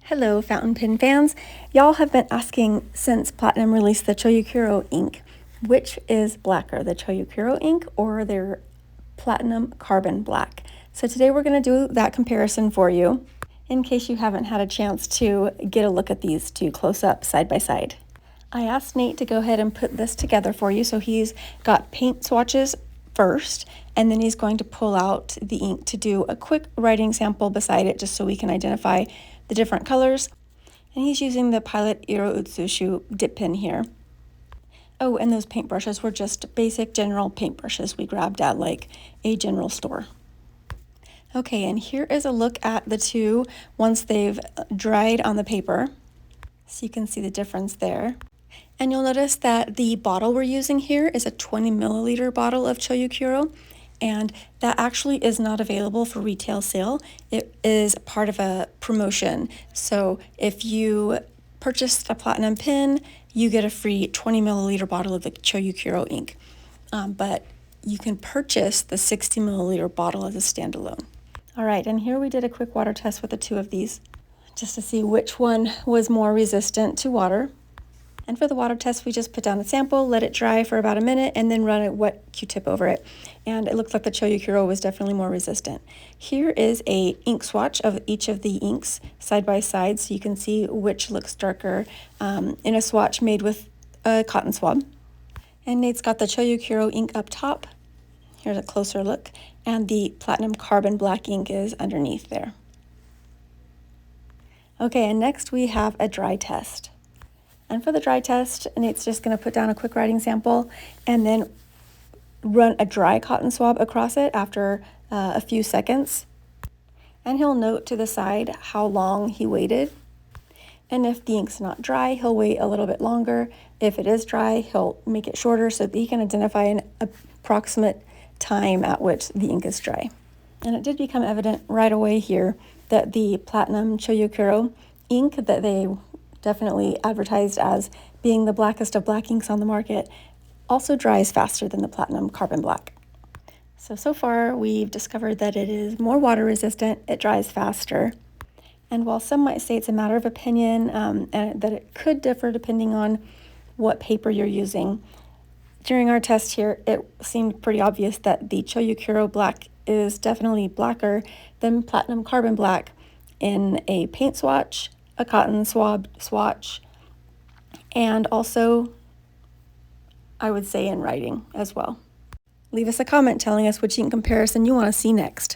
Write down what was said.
Hello, fountain pen fans. Y'all have been asking since Platinum released the Chou Kuro ink, which is blacker, the Chou Kuro ink or their Platinum Carbon Black. So today we're going to do that comparison for you in case you haven't had a chance to get a look at these two close up side by side. I asked Nate to go ahead and put this together for you. So he's got paint swatches first, and then he's going to pull out the ink to do a quick writing sample beside it just so we can identify the different colors. And he's using the Pilot Iro Utsushu dip pen here. Oh, and those paint brushes were just basic general paint brushes we grabbed at like a general store. Okay, and here is a look at the two once they've dried on the paper. So you can see the difference there. And you'll notice that the bottle we're using here is a 20 milliliter bottle of Chou Kuro, and that actually is not available for retail sale. It is part of a promotion. So if you purchase a Platinum pen, you get a free 20 milliliter bottle of the Chou Kuro ink. But you can purchase the 60 milliliter bottle as a standalone. All right, and here we did a quick water test with the two of these just to see which one was more resistant to water. And for the water test, we just put down the sample, let it dry for about a minute, and then run a wet Q-tip over it. And it looks like the Chou Kuro was definitely more resistant. Here is a ink swatch of each of the inks side by side, so you can see which looks darker in a swatch made with a cotton swab. And Nate's got the Chou Kuro ink up top. Here's a closer look. And the Platinum Carbon Black ink is underneath there. Okay, and next we have a dry test. And for the dry test, Nate's just going to put down a quick writing sample and then run a dry cotton swab across it after a few seconds. And he'll note to the side how long he waited. And if the ink's not dry, he'll wait a little bit longer. If it is dry, he'll make it shorter so that he can identify an approximate time at which the ink is dry. And it did become evident right away here that the Platinum Chou Kuro ink that they definitely advertised as being the blackest of black inks on the market also dries faster than the Platinum Carbon Black. So far we've discovered that it is more water resistant, it dries faster. And while some might say it's a matter of opinion and that it could differ depending on what paper you're using, during our test here, it seemed pretty obvious that the Chou Kuro Black is definitely blacker than Platinum Carbon Black in a paint swatch, a cotton swatch, and also, I would say, in writing as well. Leave us a comment telling us which ink comparison you want to see next.